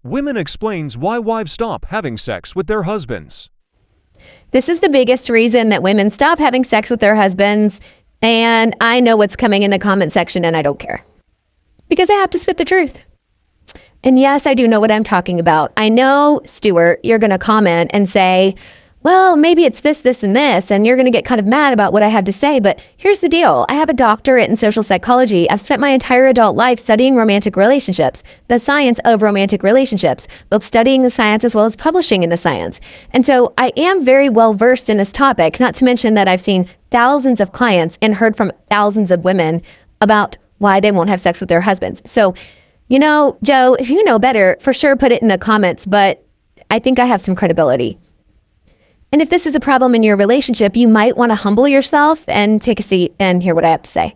Women explains why wives stop having sex with their husbands. This is the biggest reason that women stop having sex with their husbands, and I know what's coming in the comment section and I don't care. Because I have to spit the truth. And yes, I do know what I'm talking about. I know, Stuart, you're going to comment and say, well, maybe it's this, this, and this, and you're going to get kind of mad about what I have to say, but here's the deal. I have a doctorate in social psychology. I've spent my entire adult life studying romantic relationships, the science of romantic relationships, both studying the science as well as publishing in the science. And so I am very well versed in this topic, not to mention that I've seen thousands of clients and heard from thousands of women about why they won't have sex with their husbands. So, you know, Joe, if you know better, for sure put it in the comments, but I think I have some credibility. And if this is a problem in your relationship, you might want to humble yourself and take a seat and hear what I have to say.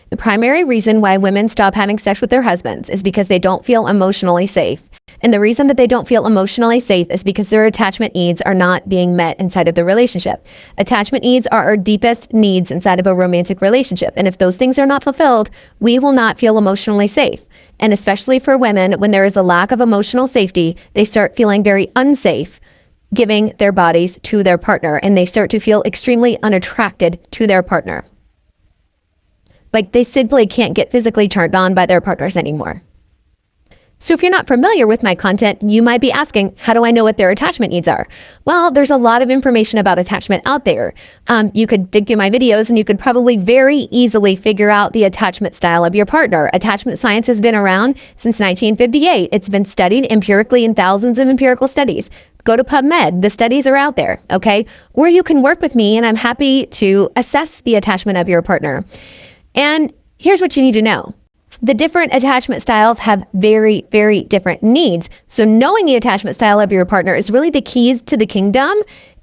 The primary reason why women stop having sex with their husbands is because they don't feel emotionally safe. And the reason that they don't feel emotionally safe is because their attachment needs are not being met inside of the relationship. Attachment needs are our deepest needs inside of a romantic relationship. And if those things are not fulfilled, we will not feel emotionally safe. And especially for women, when there is a lack of emotional safety, they start feeling very unsafe giving their bodies to their partner, and they start to feel extremely unattracted to their partner. Like they simply can't get physically turned on by their partners anymore. So if you're not familiar with my content, you might be asking, how do I know what their attachment needs are? Well, there's a lot of information about attachment out there. You could dig through my videos and you could probably very easily figure out the attachment style of your partner. Attachment science has been around since 1958. It's been studied empirically in thousands of empirical studies. Go to PubMed. The studies are out there, okay? Or you can work with me and I'm happy to assess the attachment of your partner. And here's what you need to know. The different attachment styles have very, very different needs. So knowing the attachment style of your partner is really the keys to the kingdom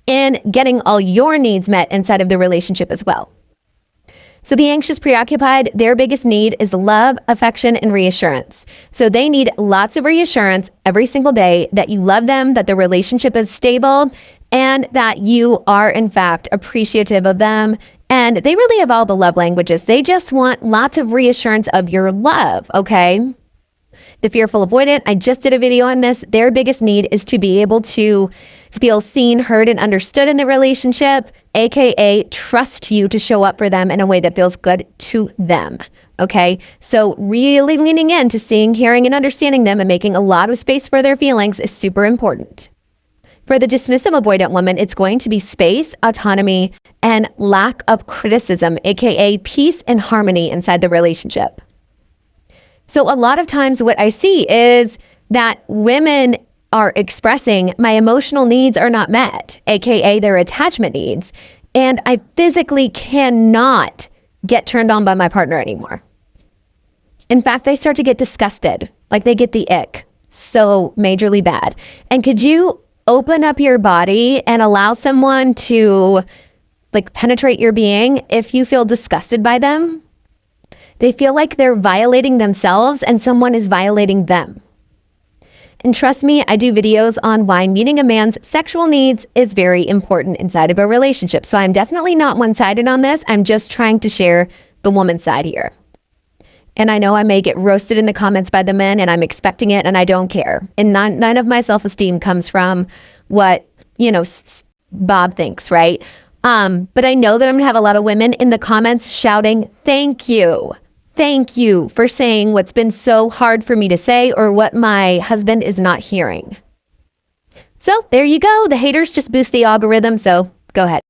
in getting all your needs met inside of the relationship as well. So the anxious preoccupied, their biggest need is love, affection, and reassurance. So they need lots of reassurance every single day that you love them, that the relationship is stable, and that you are in fact appreciative of them. And they really have all the love languages. They just want lots of reassurance of your love, okay? The fearful avoidant, I just did a video on this. Their biggest need is to be able to feel seen, heard, and understood in the relationship, aka trust you to show up for them in a way that feels good to them, okay? So really leaning into seeing, hearing, and understanding them and making a lot of space for their feelings is super important. For the dismissive avoidant woman, it's going to be space, autonomy, and lack of criticism, aka peace and harmony inside the relationship. So a lot of times what I see is that women are expressing my emotional needs are not met, aka their attachment needs, and I physically cannot get turned on by my partner anymore. In fact, they start to get disgusted, like they get the ick, so majorly bad. And could you open up your body and allow someone to like penetrate your being if you feel disgusted by them? They feel like they're violating themselves and someone is violating them. And trust me, I do videos on why meeting a man's sexual needs is very important inside of a relationship. So I'm definitely not one-sided on this. I'm just trying to share the woman's side here. And I know I may get roasted in the comments by the men and I'm expecting it and I don't care. And none of my self-esteem comes from what, you know, Bob thinks, right? But I know that I'm gonna have a lot of women in the comments shouting, thank you. Thank you for saying what's been so hard for me to say or what my husband is not hearing. So there you go. The haters just boost the algorithm. So go ahead.